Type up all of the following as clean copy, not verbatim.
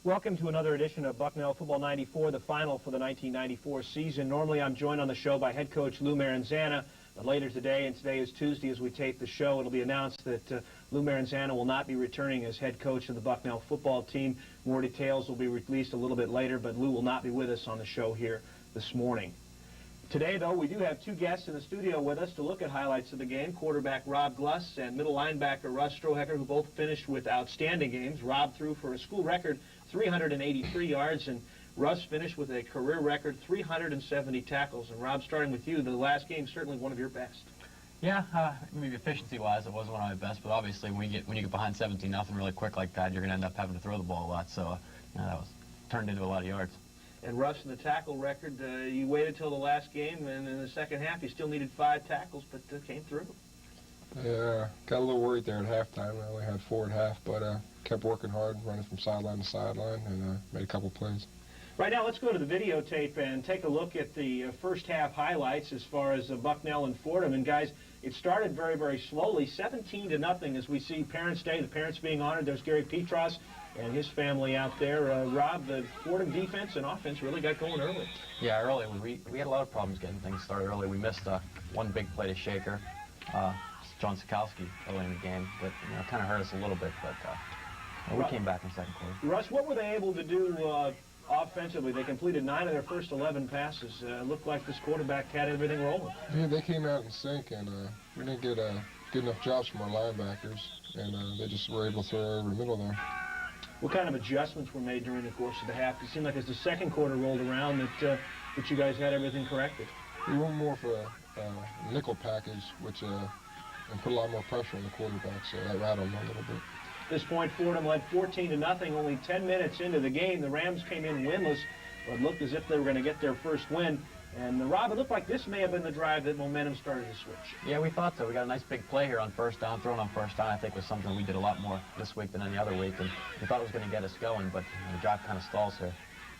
Welcome to another edition of Bucknell Football 94, the final for the 1994 season. Normally I'm joined on the show by head coach Lou Maranzana, but later today, and today is Tuesday as we tape the show, it'll be announced that Lou Maranzana will not be returning as head coach of the Bucknell football team. More details will be released a little bit later, but Lou will not be with us on the show here this morning. Today, though, we do have two guests in the studio with us to look at highlights of the game, quarterback Rob Gluss and middle linebacker Russ Strohecker, who both finished with outstanding games. Rob threw for a school record 383 yards, and Russ finished with a career record 370 tackles. And Rob, starting with you, the last game certainly one of your best. Yeah, maybe efficiency-wise, it wasn't one of my best, but obviously when you get behind 17-0 really quick like that, you're going to end up having to throw the ball a lot. So that was turned into a lot of yards. And Russ, in the tackle record, you waited till the last game, and in the second half, you still needed 5 tackles, but came through. Yeah, got a little worried there at halftime. I only had 4 at half, but kept working hard, running from sideline to sideline, and made a couple plays. Right now, let's go to the videotape and take a look at the first half highlights as far as Bucknell and Fordham. And guys, it started very, very slowly, 17-0 as we see Parents' Day, the parents being honored. There's Gary Petros and his family out there. Rob, the Fordham defense and offense really got going early. Yeah, early. We had a lot of problems getting things started early. We missed one big play to Shaker, John Sikowski early in the game, that kind of hurt us a little bit, but we came back in the second quarter. Russ, what were they able to do offensively? They completed 9 of their first 11 passes. Looked like this quarterback had everything rolling. Yeah, they came out in sync, and we didn't get good enough jobs from our linebackers, and they just were able to throw over the middle there. What kind of adjustments were made during the course of the half? It seemed like as the second quarter rolled around that you guys had everything corrected. We went more for a nickel package, which and put a lot more pressure on the quarterback, so that rattled them a little bit. At this point, Fordham led 14-0. Only 10 minutes into the game, the Rams came in winless, but looked as if they were going to get their first win. And Rob, it looked like this may have been the drive that momentum started to switch. Yeah, we thought so. We got a nice big play here on first down. Throwing on first down, I think, was something we did a lot more this week than any other week, and we thought it was going to get us going, but the drive kind of stalls here.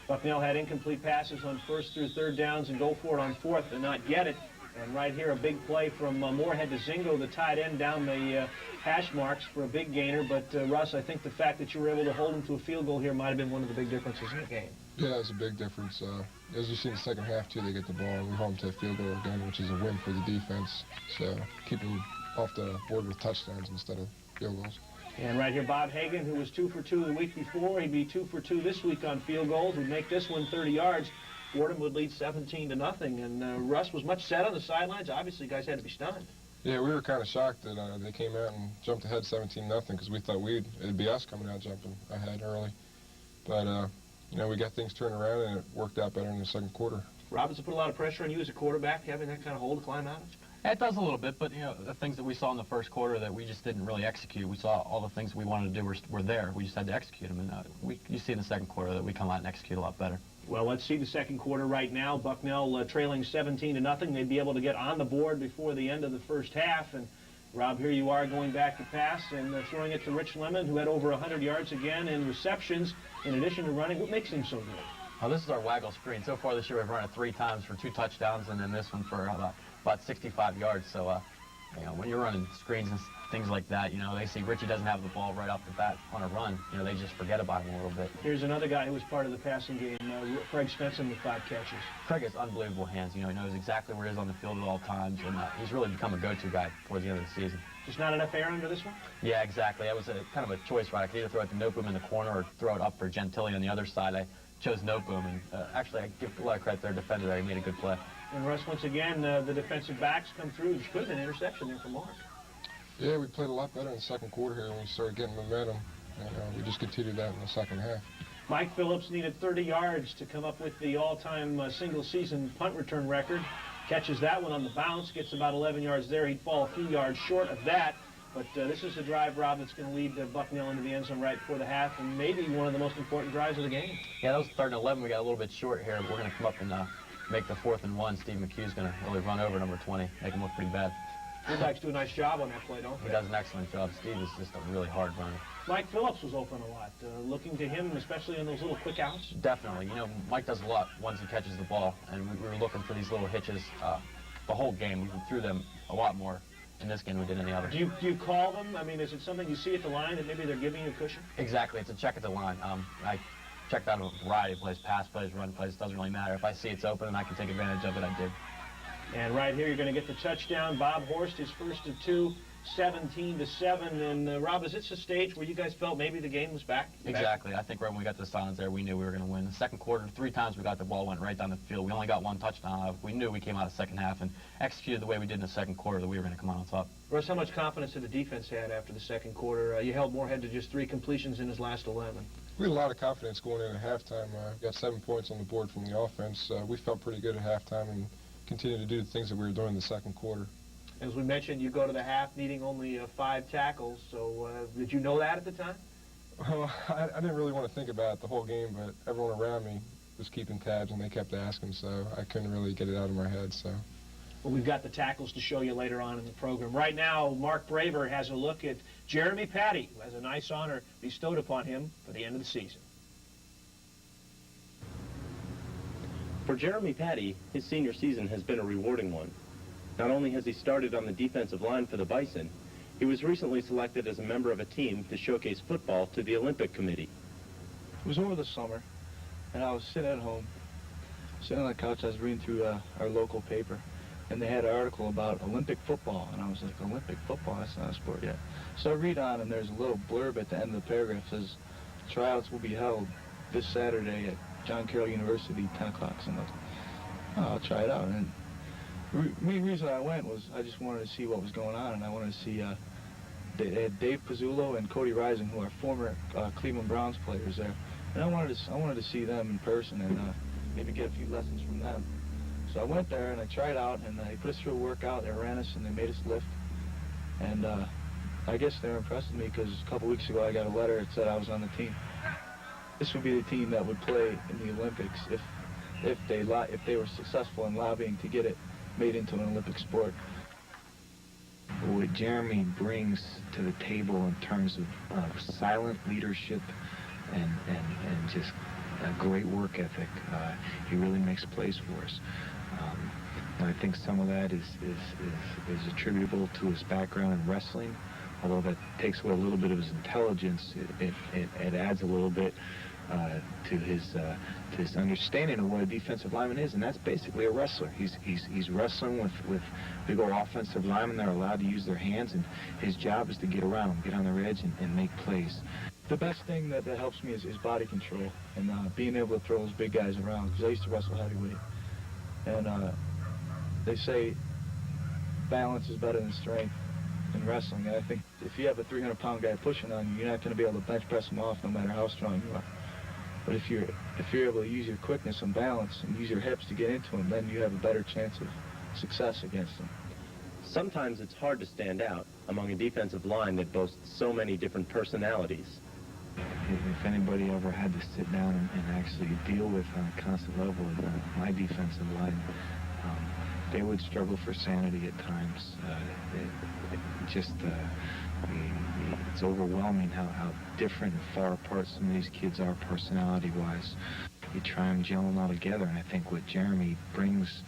Bucknell had incomplete passes on first through third downs and go for it on fourth and not get it. And right here, a big play from Moorhead to Zingo, the tight end, down the hash marks for a big gainer. But, Russ, I think the fact that you were able to hold him to a field goal here might have been one of the big differences in the game. Yeah, it was a big difference. As you see in the second half, too, they get the ball. We hold them to a field goal again, which is a win for the defense. So keep them off the board with touchdowns instead of field goals. And right here, Bob Hagan, who was 2 for 2 the week before, he'd be 2 for 2 this week on field goals, would make this one 30 yards. Fordham would lead 17-0, and Russ was much set on the sidelines. Obviously, guys had to be stunned. Yeah, we were kind of shocked that they came out and jumped ahead 17-0 because we thought it'd be us coming out jumping ahead early. But we got things turned around, and it worked out better in the second quarter. Robbins put a lot of pressure on you as a quarterback, having that kind of hole to climb out of? Yeah, it does a little bit, but the things that we saw in the first quarter that we just didn't really execute. We saw all the things we wanted to do were there. We just had to execute them, and you see in the second quarter that we come out and execute a lot better. Well, let's see the second quarter right now. Bucknell trailing 17-0. They'd be able to get on the board before the end of the first half. And Rob, here you are going back to pass and throwing it to Rich Lemon, who had over 100 yards again in receptions in addition to running. What makes him so good? Oh, this is our waggle screen. So far this year we've run it 3 times for 2 touchdowns, and then this one for about 65 yards. So when you're running screens and things like that, they see Richie doesn't have the ball right off the bat on a run. They just forget about him a little bit. Here's another guy who was part of the passing game, Craig Svensson with 5 catches. Craig has unbelievable hands. He knows exactly where he is on the field at all times, and he's really become a go-to guy towards the end of the season. Just not enough air under this one? Yeah, exactly. That was kind of a choice, right? I could either throw it to Noteboom in the corner or throw it up for Gentili on the other side. I chose Noteboom, and actually I give a lot of credit to their defender there. He made a good play. And Russ, once again, the defensive backs come through. There could have been an interception there for Mark. Yeah, we played a lot better in the second quarter here when we started getting momentum, and we just continued that in the second half. Mike Phillips needed 30 yards to come up with the all-time single-season punt return record. Catches that one on the bounce, gets about 11 yards there. He'd fall a few yards short of that. But this is the drive, Rob, that's going to lead Bucknell into the end zone right before the half, and maybe one of the most important drives of the game. Yeah, that was 3rd and 11. We got a little bit short here. We're going to come up and make the 4th and 1. Steve McHugh's going to really run over number 20, make him look pretty bad. Your guys do a nice job on that play, don't they? He does an excellent job. Steve is just a really hard runner. Mike Phillips was open a lot. Looking to him, especially on those little quick outs? Definitely. Mike does a lot once he catches the ball, and we were looking for these little hitches the whole game. We threw them a lot more in this game we did in the other. Do you call them? I mean, is it something you see at the line that maybe they're giving you a cushion? Exactly. It's a check at the line. I checked out a variety of plays, pass plays, run plays, doesn't really matter. If I see it's open and I can take advantage of it, I did. And right here, you're going to get the touchdown. Bob Horst, his first of two, 17-7. And Rob, is this a stage where you guys felt maybe the game was back? Exactly. I think right when we got to the silence there, we knew we were going to win. The second quarter, 3 times we got the ball, went right down the field. We only got 1 touchdown. We knew we came out of the second half and executed the way we did in the second quarter that we were going to come out on top. Russ, how much confidence did the defense had after the second quarter? You held Moorhead to just 3 completions in his last 11. We had a lot of confidence going into halftime. Got 7 points on the board from the offense. We felt pretty good at halftime and continued to do the things that we were doing in the second quarter. As we mentioned, you go to the half needing only 5 tackles. So did you know that at the time? Well, I didn't really want to think about it the whole game, but everyone around me was keeping tabs and they kept asking, so I couldn't really get it out of my head. So. Well, we've got the tackles to show you later on in the program. Right now, Mark Braver has a look at Jeremy Patty, who has a nice honor bestowed upon him for the end of the season. For Jeremy Patty, his senior season has been a rewarding one. Not only has he started on the defensive line for the Bison, he was recently selected as a member of a team to showcase football to the Olympic Committee. It was over the summer, and I was sitting at home, sitting on the couch. I was reading through our local paper, and they had an article about Olympic football, and I was like, Olympic football? That's not a sport yet. So I read on, and there's a little blurb at the end of the paragraph that says, tryouts will be held this Saturday at Bucknell University, 10 o'clock. So I'm like, oh, I'll try it out. And the main reason I went was I just wanted to see what was going on, and I wanted to see they had Dave Pizzullo and Cody Rising, who are former Cleveland Browns players there, and I wanted to see them in person and maybe get a few lessons from them. So I went there and I tried out, and they put us through a workout. They ran us and they made us lift, and I guess they were impressed with me because a couple weeks ago I got a letter that said I was on the team. This would be the team that would play in the Olympics if they were successful in lobbying to get it made into an Olympic sport. What Jeremy brings to the table in terms of silent leadership and just a great work ethic, he really makes plays for us. And I think some of that is attributable to his background in wrestling. Although that takes away a little bit of his intelligence, it adds a little bit to his understanding of what a defensive lineman is, and that's basically a wrestler. He's wrestling with big old offensive linemen that are allowed to use their hands, and his job is to get around, get on their edge, and make plays. The best thing that helps me is body control and being able to throw those big guys around, because I used to wrestle heavyweight. And they say balance is better than strength in wrestling. And I think if you have a 300-pound guy pushing on you, you're not going to be able to bench press him off no matter how strong you are. But if you're able to use your quickness and balance and use your hips to get into him, then you have a better chance of success against him. Sometimes it's hard to stand out among a defensive line that boasts so many different personalities. If anybody ever had to sit down and actually deal with on a constant level with my defensive line, they would struggle for sanity at times. It's overwhelming how different and far apart some of these kids are personality-wise. You try and gel them all together, and I think what Jeremy brings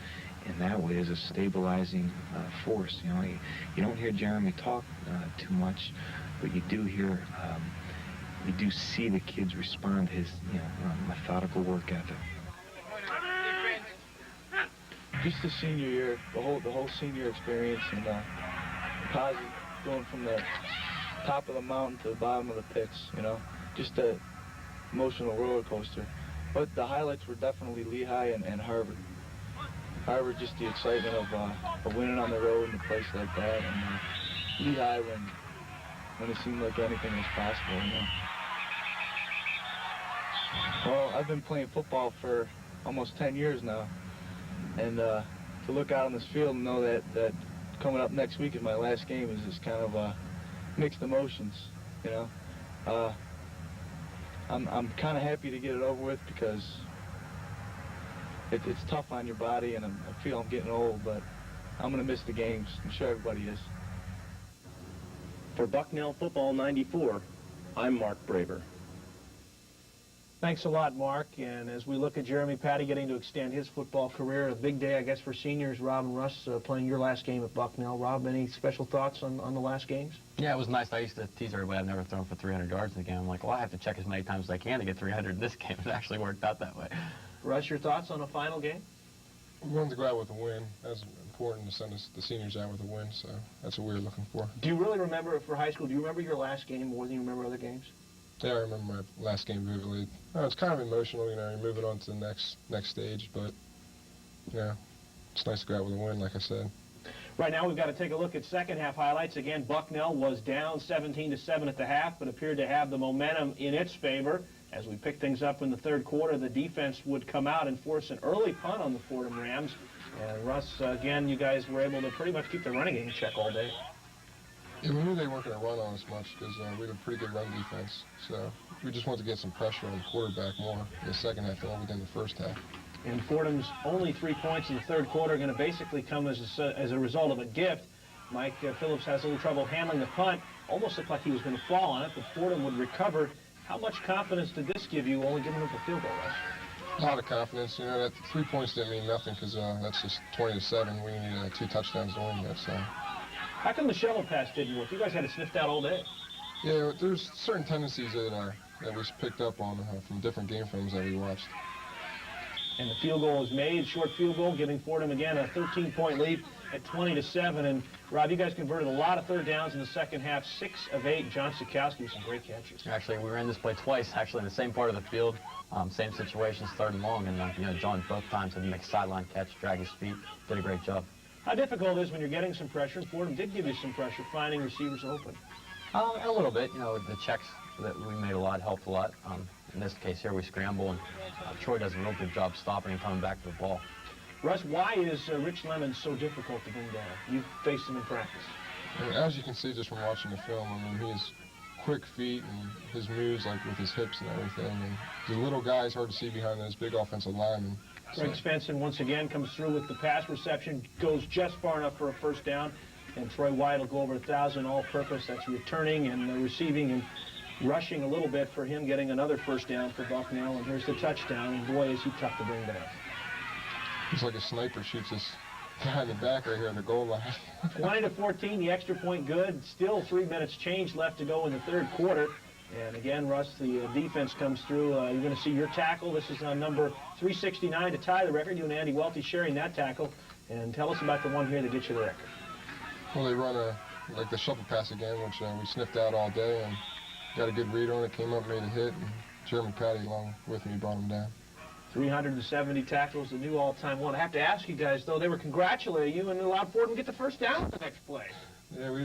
in that way is a stabilizing force. You know, you don't hear Jeremy talk too much, but you do hear, you do see the kids respond to his, methodical work ethic. Just the senior year, the whole senior experience, and positive, going from the top of the mountain to the bottom of the pits, just a emotional roller coaster. But the highlights were definitely Lehigh and Harvard. Harvard, just the excitement of winning on the road in a place like that, and Lehigh when it seemed like anything was possible. Well, I've been playing football for almost 10 years now, and to look out on this field and know that coming up next week is my last game is kind of mixed emotions. I'm kind of happy to get it over with because it's tough on your body, and I feel I'm getting old, but I'm going to miss the games. I'm sure everybody is. For Bucknell Football 94, I'm Mark Braver. Thanks a lot, Mark. And as we look at Jeremy Patty getting to extend his football career, a big day, I guess, for seniors, Rob and Russ, playing your last game at Bucknell. Rob, any special thoughts on the last games? Yeah, it was nice. I used to tease everybody I've never thrown for 300 yards in a game. I'm like, well, I have to check as many times as I can to get 300 in this game. It actually worked out that way. Russ, your thoughts on the final game? We wanted to go out with a win. That's important to send the seniors out with a win, so that's what we were looking for. Do you really remember, for high school, do you remember your last game more than you remember other games? Yeah, I remember my last game vividly. It's kind of emotional, you know, you're moving on to the next stage, but, yeah, it's nice to go out with a win, like I said. Right now we've got to take a look at second half highlights. Again, Bucknell was down 17-7 at the half, but appeared to have the momentum in its favor. As we pick things up in the third quarter, the defense would come out and force an early punt on the Fordham Rams. And Russ, again, you guys were able to pretty much keep the running game in check all day. Yeah, we knew they weren't going to run on us much because we had a pretty good run defense. So we just wanted to get some pressure on the quarterback more in the second half than what we did in the first half. And Fordham's only 3 points in the third quarter are going to basically come as a result of a gift. Mike Phillips has a little trouble handling the punt. Almost looked like he was going to fall on it, but Fordham would recover. How much confidence did this give you, only giving up a field goal, Russ? A lot of confidence. You know, that 3 points didn't mean nothing because that's just 20-7. We needed 2 touchdowns to win that. So. How come the shovel pass didn't work? You guys had it sniffed out all day. Yeah, there's certain tendencies that we picked up on from different game films that we watched. And the field goal was made, short field goal, giving Fordham again a 13-point lead at 20-7. And Rob, you guys converted a lot of third downs in the second half, 6 of 8. John Sikowski with some great catches. Actually, we ran this play twice, actually in the same part of the field, same situations, third and long, and you know, John both times had to make a sideline catch, drag his feet, did a great job. How difficult it is when you're getting some pressure, and Fordham did give you some pressure, finding receivers open? A little bit, you know, the checks that we made a lot helped a lot. In this case here, we scramble, and Troy does a real good job stopping and coming back to the ball. Russ, why is Rich Lemon so difficult to bring down? You've faced him in practice. And as you can see just from watching the film, I mean, he has quick feet and his moves, like with his hips and everything. And the little guy is hard to see behind those big offensive linemen. Greg Svensson once again comes through with the pass reception, goes just far enough for a first down, and Troy White will go over 1,000 all-purpose. That's returning and receiving and rushing a little bit for him, getting another first down for Bucknell, and here's the touchdown, and boy, is he tough to bring down. He's like a sniper, shoots this guy in the back right here on the goal line. 20-14, the extra point good. Still 3 minutes change left to go in the third quarter. And again, Russ, the defense comes through. You're going to see your tackle. This is number 369 to tie the record. You and Andy Welty sharing that tackle. And tell us about the one here that gets you the record. Well, they run like the shuffle pass again, which we sniffed out all day and got a good read on it, came up, made a hit, and Jeremy Patty along with me brought him down. 370 tackles, the new all-time one. I have to ask you guys, though, they were congratulating you and allowed Fordham to get the first down the next play. Yeah, we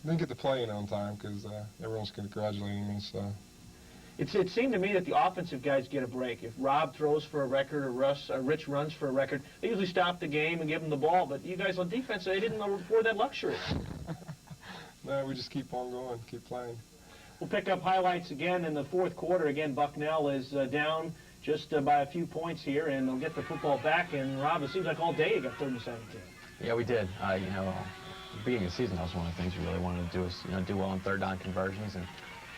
didn't get the play in on time because everyone's congratulating me. So It seemed to me that the offensive guys get a break. If Rob throws for a record or Rich runs for a record, they usually stop the game and give them the ball. But you guys on defense, they didn't afford that luxury. No, we just keep on going, keep playing. We'll pick up highlights again in the fourth quarter. Again, Bucknell is down just by a few points here, and they'll get the football back. And, Rob, it seems like all day you got 30-17. Yeah, we did. You know, at the beginning of the season, that was one of the things we really wanted to do is, you know, do well on third down conversions. And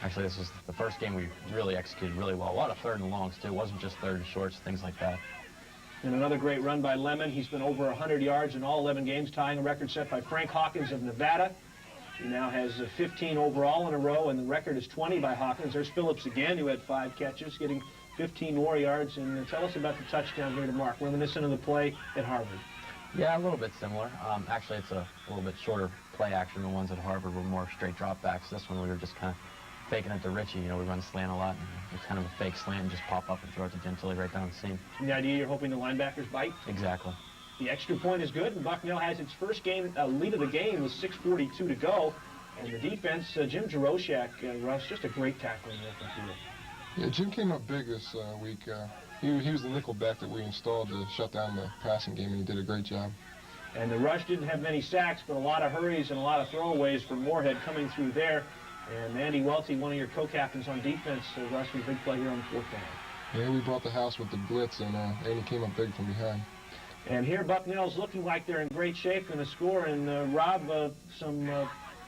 actually, this was the first game we really executed really well. A lot of third and longs, too. It wasn't just third and shorts, things like that. And another great run by Lemon. He's been over 100 yards in all 11 games, tying a record set by Frank Hawkins of Nevada. He now has 15 overall in a row, and the record is 20 by Hawkins. There's Phillips again, who had 5 catches, getting 15 more yards. And tell us about the touchdown here to Mark, reminiscent of the play at Harvard. Yeah, a little bit similar. Actually, it's a little bit shorter play action. The ones at Harvard were more straight dropbacks. This one, we were just kind of faking it to Richie. You know, we run slant a lot, and it's kind of a fake slant and just pop up and throw it to Gentili right down the seam. And the idea you're hoping the linebackers bite? Exactly. The extra point is good, and Bucknell has its first game lead of the game with 6:42 to go. And the defense, Jim Jaroszak, Russ, just a great tackle in the open field. Yeah, Jim came up big this week. He was the nickel back that we installed to shut down the passing game, and he did a great job. And the rush didn't have many sacks, but a lot of hurries and a lot of throwaways for Moorhead coming through there. And Andy Welty, one of your co-captains on defense, Russ, was a big play here on the fourth down. Yeah, we brought the house with the blitz, and he came up big from behind. And here Bucknell's looking like they're in great shape, going to score. And Rob, some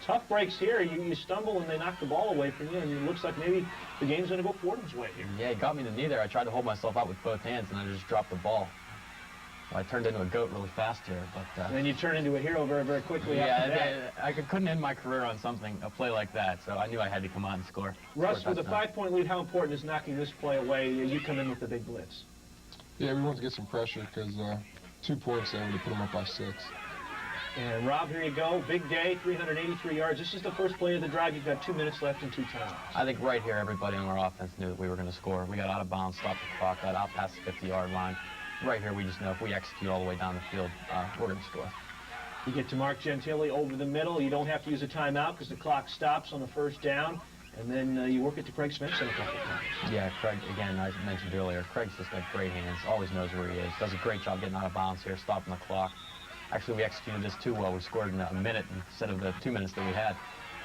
tough breaks here. You stumble and they knock the ball away from you, and it looks like maybe the game's going to go Fordham's way here. Yeah, he got me in the knee there. I tried to hold myself out with both hands, and I just dropped the ball. Well, I turned into a goat really fast here, but... And then you turn into a hero very, very quickly after that. I couldn't end my career on a play like that, so I knew I had to come out and score. Russ, with a 5-point lead, how important is knocking this play away? You come in with the big blitz. Yeah, we wanted to get some pressure because 2 points there would have put them up by 6. And Rob, here you go. Big day, 383 yards. This is the first play of the drive. You've got 2 minutes left and 2 timeouts. I think right here, everybody on our offense knew that we were going to score. We got out of bounds, stopped the clock, got out past the 50-yard line. Right here, we just know if we execute all the way down the field, we're going to score. You get to Mark Gentile over the middle. You don't have to use a timeout because the clock stops on the first down. And then you work it to Craig Svensson a couple of times. Yeah, Craig, again, I mentioned earlier, Craig's just got great hands, always knows where he is. Does a great job getting out of bounds here, stopping the clock. Actually, we executed this too well. We scored in a minute instead of the 2 minutes that we had.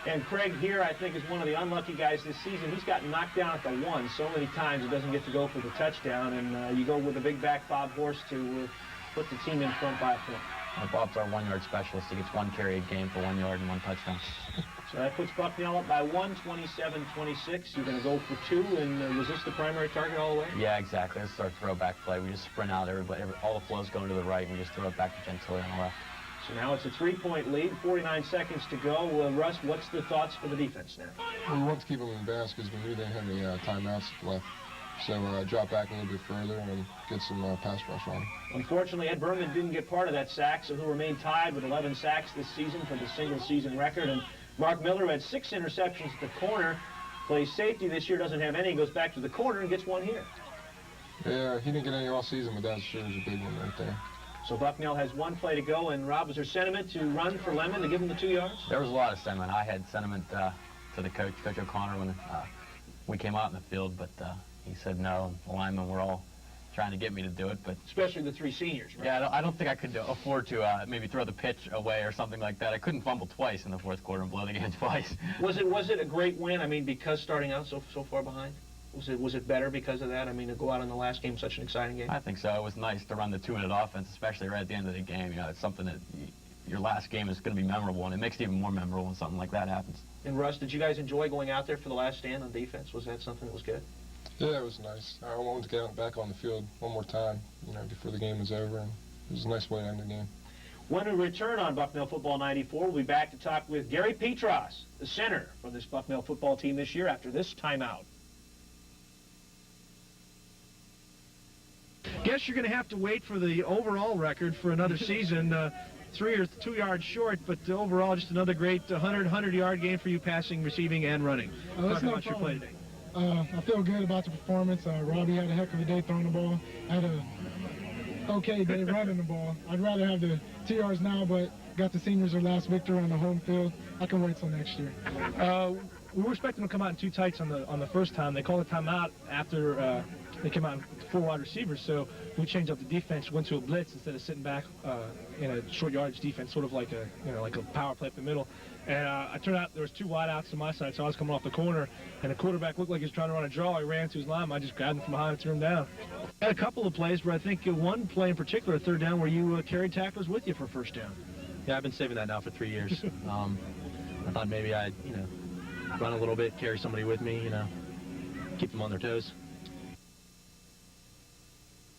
And Craig here, I think, is one of the unlucky guys this season. He's gotten knocked down at the 1 so many times he doesn't get to go for the touchdown. And you go with the big back Bob Horst to put the team in front by a point. Bob's our 1-yard specialist. He gets 1 carry a game for 1 yard and 1 touchdown. So that puts Bucknell up by 1, 27-26. You're going to go for 2, and was this the primary target all the way? Yeah, exactly. This is our throwback play. We just sprint out. All the flows going to the right, and we just throw it back to Gentile on the left. So now it's a 3-point lead, 49 seconds to go. Russ, what's the thoughts for the defense now? We want to keep them in bounds because we knew they had any timeouts left. So drop back a little bit further and get some pass rush on. Unfortunately, Ed Berman didn't get part of that sack, so he'll remain tied with 11 sacks this season for the single-season record. And Mark Miller had 6 interceptions at the corner. Plays safety this year, doesn't have any. Goes back to the corner and gets 1 here. Yeah, he didn't get any all season, but that sure is a big one right there. So Bucknell has 1 play to go, and Rob, was there sentiment to run for Lemon to give him the 2 yards? There was a lot of sentiment. I had sentiment to the coach, Coach O'Connor, when we came out in the field, but he said no. The linemen were all trying to get me to do it, but especially the 3 seniors, right? Yeah, I don't think I could afford to maybe throw the pitch away or something like that. I couldn't fumble twice in the 4th quarter and blow the game twice. Was it a great win? I mean, because starting out so far behind? Was it better because of that? I mean, to go out in the last game, such an exciting game? I think so. It was nice to run the 2-minute offense, especially right at the end of the game. You know, it's something that your last game is going to be memorable, and it makes it even more memorable when something like that happens. And Russ, did you guys enjoy going out there for the last stand on defense? Was that something that was good? Yeah, it was nice. I wanted to get back on the field one more time, you know, before the game was over, and it was a nice way to end the game. When we return on Bucknell Football 94, we'll be back to talk with Gary Petras, the center for this Bucknell football team this year after this timeout. Guess you're going to have to wait for the overall record for another season. 3 or 2 yards short, but overall just another great 100-yard game for you passing, receiving, and running. That's Talk about your play today. I feel good about the performance. Robbie had a heck of a day throwing the ball. I had a okay day running the ball. I'd rather have the 2 yards now, but got the seniors their last victory on the home field. I can wait till next year. We were expecting them to come out in 2 tights on the first time. They called a timeout after they came out with 4 wide receivers, so we changed up the defense, went to a blitz instead of sitting back in a short yardage defense, sort of like a power play up the middle. And I turned out there was 2 wide outs to my side, so I was coming off the corner, and the quarterback looked like he was trying to run a draw. He ran to his line. I just grabbed him from behind and threw him down. Had a couple of plays where I think one play in particular, 3rd down, where you carried tacklers with you for 1st down. Yeah, I've been saving that now for 3 years. I thought maybe I'd, run a little bit, carry somebody with me, keep them on their toes.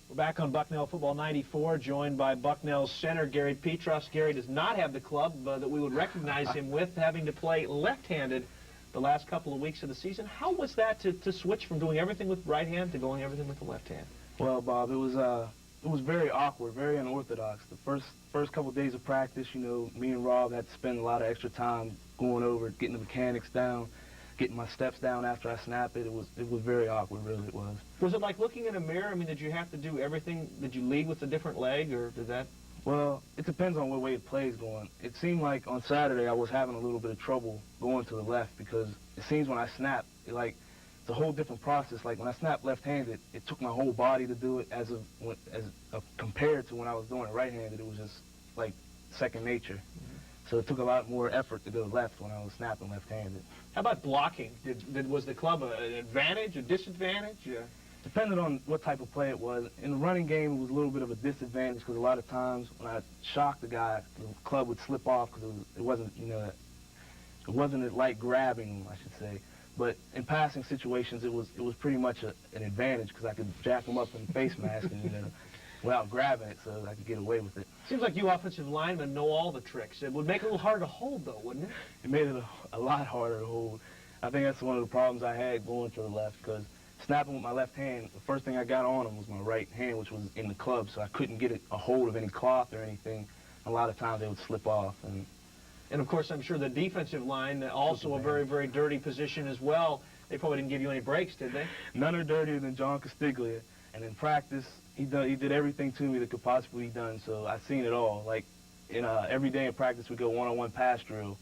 We're back on Bucknell Football 94, joined by Bucknell's center, Gary Petras. Gary does not have the club that we would recognize him with, having to play left-handed the last couple of weeks of the season. How was that to switch from doing everything with right hand to going everything with the left hand? Well, Bob, it was very awkward, very unorthodox. The first couple of days of practice, me and Rob had to spend a lot of extra time going over, getting the mechanics down, getting my steps down after I snap it. It was very awkward, really, it was. Was it like looking in a mirror? I mean, did you have to do everything? Did you lead with a different leg, or did that? Well, it depends on what way the play's going. It seemed like on Saturday I was having a little bit of trouble going to the left because it seems when I snap, it's a whole different process. Like when I snapped left-handed, it took my whole body to do it as compared to when I was doing it right-handed. It was just like second nature. Mm-hmm. So it took a lot more effort to go left when I was snapping left-handed. How about blocking? Was the club an advantage, a disadvantage? Depending on what type of play it was. In the running game, it was a little bit of a disadvantage because a lot of times when I shocked the guy, the club would slip off because it wasn't, It wasn't like grabbing him, I should say. But in passing situations, it was pretty much an advantage because I could jack him up in the face mask and, without grabbing it, so I could get away with it. Seems like you offensive linemen know all the tricks. It would make it a little harder to hold, though, wouldn't it? It made it a lot harder to hold. I think that's one of the problems I had going to the left, because snapping with my left hand, the first thing I got on him was my right hand, which was in the club, so I couldn't get a hold of any cloth or anything. A lot of times they would slip off. And, of course, I'm sure the defensive line, also a very, very dirty position as well. They probably didn't give you any breaks, did they? None are dirtier than John Castiglia. And in practice, he did everything to me that could possibly be done, so I've seen it all. Like, every day in practice, we go one-on-one pass drill.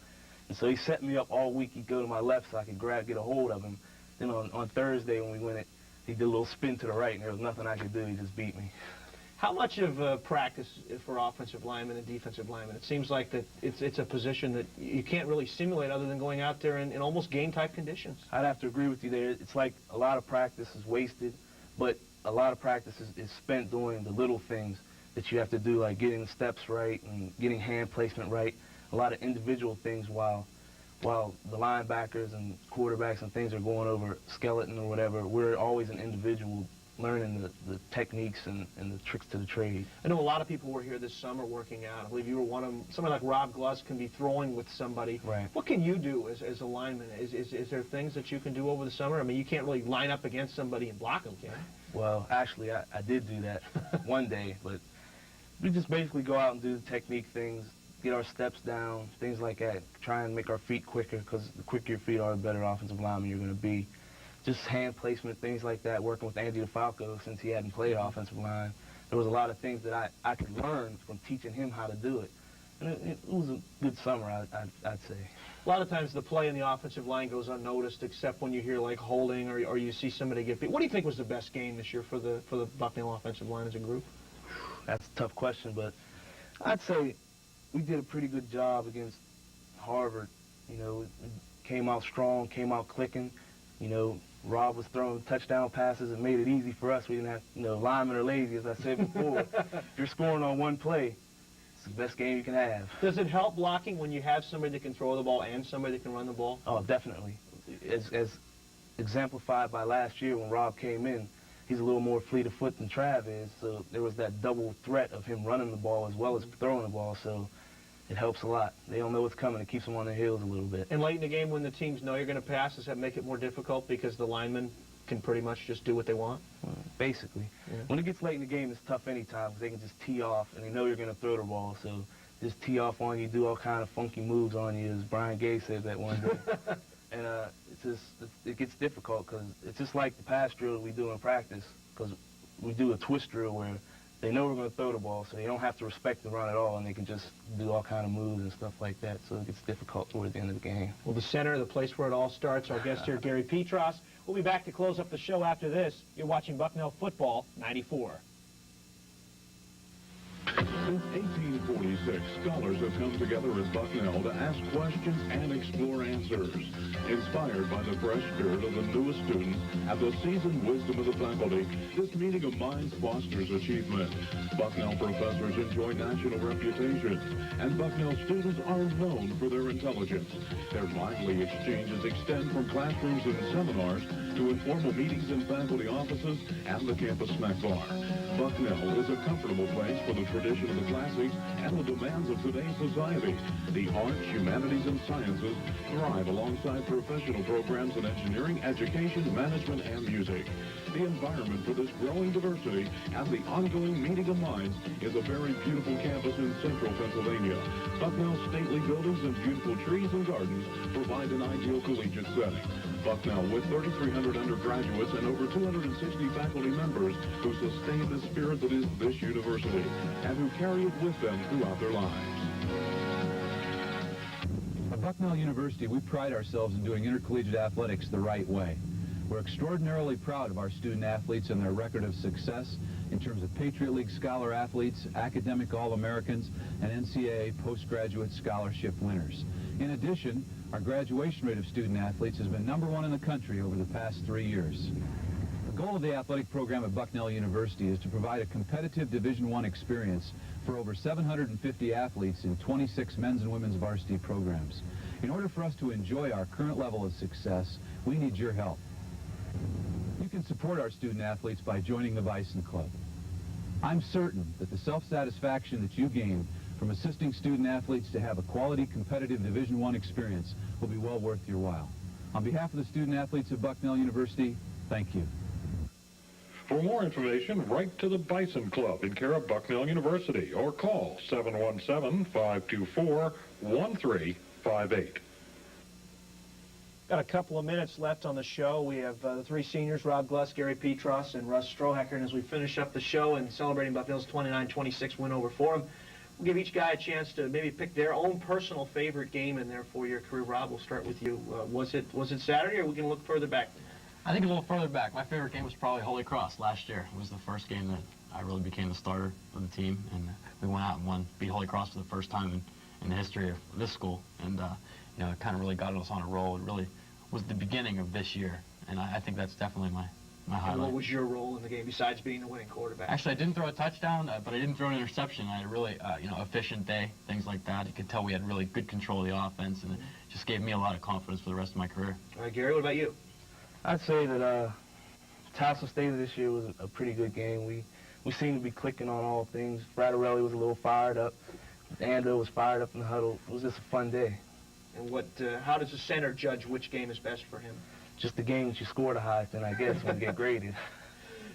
And so he set me up all week. He'd go to my left so I could get a hold of him. Then on Thursday when we went it, he did a little spin to the right, and there was nothing I could do. He just beat me. How much of practice for offensive linemen and defensive linemen? It seems like that it's a position that you can't really simulate other than going out there in almost game-type conditions. I'd have to agree with you there. It's like a lot of practice is wasted, but a lot of practice is spent doing the little things that you have to do, like getting the steps right and getting hand placement right. A lot of individual things while the linebackers and quarterbacks and things are going over skeleton or whatever. We're always an individual learning the techniques and the tricks to the trade. I know a lot of people were here this summer working out. I believe you were one of them. Somebody like Rob Gluss can be throwing with somebody. Right. What can you do as a lineman? Is there things that you can do over the summer? I mean, you can't really line up against somebody and block them, can you? Well, actually, I did do that one day, but we just basically go out and do the technique things, get our steps down, things like that, try and make our feet quicker, because the quicker your feet are, the better offensive lineman you're going to be. Just hand placement, things like that, working with Andy DeFalco since he hadn't played offensive line. There was a lot of things that I could learn from teaching him how to do it. And it was a good summer, I'd say. A lot of times the play in the offensive line goes unnoticed, except when you hear like holding or you see somebody get beat. What do you think was the best game this year for the Bucknell offensive line as a group? That's a tough question, but I'd say we did a pretty good job against Harvard. You know, it came out strong, came out clicking. You know, Rob was throwing touchdown passes and made it easy for us. We didn't have, linemen are lazy, as I said before. If you're scoring on one play, it's the best game you can have. Does it help blocking when you have somebody that can throw the ball and somebody that can run the ball? Oh, definitely. As exemplified by last year when Rob came in, he's a little more fleet of foot than Trav is, so there was that double threat of him running the ball as well as throwing the ball, so it helps a lot. They don't know what's coming. It keeps them on their heels a little bit. And late in the game when the teams know you're going to pass, does that make it more difficult because the linemen can pretty much just do what they want? Well, basically. Yeah. When it gets late in the game, it's tough anytime because they can just tee off and they know you're going to throw the ball, so just tee off on you, do all kind of funky moves on you, as Brian Gay said that one day. And it gets difficult because it's just like the pass drill we do in practice, because we do a twist drill where they know we're going to throw the ball, so they don't have to respect the run at all, and they can just do all kind of moves and stuff like that, so it gets difficult toward the end of the game. Well, the center, the place where it all starts, our guest here, Gary Petros. We'll be back to close up the show after this. You're watching Bucknell Football 94. Since 1846, scholars have come together at Bucknell to ask questions and explore answers. Inspired by the fresh spirit of the newest students and the seasoned wisdom of the faculty, this meeting of minds fosters achievement. Bucknell professors enjoy national reputation, and Bucknell students are known for their intelligence. Their lively exchanges extend from classrooms and seminars to informal meetings in faculty offices and the campus snack bar. Bucknell is a comfortable place for the tradition of the classics and the demands of today's society. The arts, humanities, and sciences thrive alongside professional programs in engineering, education, management, and music. The environment for this growing diversity and the ongoing meeting of minds is a very beautiful campus in central Pennsylvania. Bucknell's stately buildings and beautiful trees and gardens provide an ideal collegiate setting. Bucknell, with 3,300 undergraduates and over 260 faculty members who sustain the spirit that is this university and who carry it with them throughout their lives. At Bucknell University, we pride ourselves in doing intercollegiate athletics the right way. We're extraordinarily proud of our student athletes and their record of success in terms of Patriot League scholar athletes, academic All-Americans, and NCAA postgraduate scholarship winners. In addition, our graduation rate of student athletes has been #1 in the country over the past 3 years. goal of the athletic program at Bucknell University is to provide a competitive Division I experience for over 750 athletes in 26 men's and women's varsity programs. In order for us to enjoy our current level of success, we need your help. You can support our student athletes by joining the Bison Club. I'm certain that the self-satisfaction that you gain from assisting student athletes to have a quality competitive Division I experience will be well worth your while. On behalf of the student athletes of Bucknell University, thank you. For more information, write to the Bison Club in care of Bucknell University or call 717-524-1358. Got a couple of minutes left on the show. We have the three seniors, Rob Gluss, Gary Petros, and Russ Strohacker. And as we finish up the show and celebrating Bucknell's 29-26 win over Fordham, we'll give each guy a chance to maybe pick their own personal favorite game in there for your career. Rob, we'll start with you. Was it Saturday, or are we going to look further back? I think a little further back. My favorite game was probably Holy Cross last year. It was the first game that I really became the starter of the team, and we went out and beat Holy Cross for the first time in the history of this school. And you know, it kind of really got us on a roll. It really was the beginning of this year, and I think that's definitely my highlight. And what was your role in the game besides being the winning quarterback? Actually, I didn't throw a touchdown, but I didn't throw an interception. I had a really, you know, efficient day, things like that. You could tell we had really good control of the offense, and it just gave me a lot of confidence for the rest of my career. All right, Gary, what about you? I'd say that Towson State this year was a pretty good game. We seemed to be clicking on all things. Rattarelli was a little fired up. Andrew was fired up in the huddle. It was just a fun day. And how does the center judge which game is best for him? Just the game that you score the highest in, I guess, when you get graded.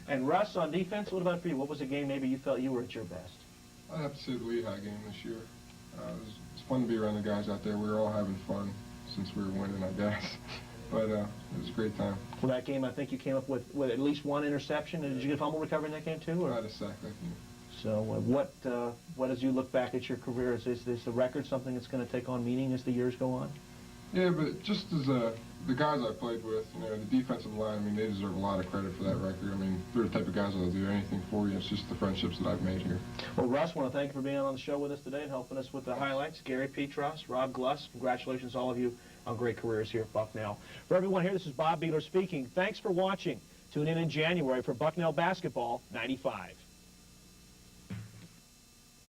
And Russ, on defense, what about for you? What was a game maybe you felt you were at your best? I'd have to say the Lehigh game this year. It's fun to be around the guys out there. We were all having fun since we were winning, I guess. But it was a great time. Well, that game, I think you came up with at least one interception. Did you get a fumble recovery in that game, too? Or? I had a sack, I think. So what as you look back at your career, is the record something that's going to take on meaning as the years go on? Yeah, but just as the guys I played with, you know, the defensive line, I mean, they deserve a lot of credit for that record. I mean, they're the type of guys that'll do anything for you. It's just the friendships that I've made here. Well, Russ, I want to thank you for being on the show with us today and helping us with the highlights. Gary Petros, Rob Gluss, congratulations all of you on great careers here at Bucknell. For everyone here, this is Bob Behler speaking. Thanks for watching. Tune in January for Bucknell Basketball 95.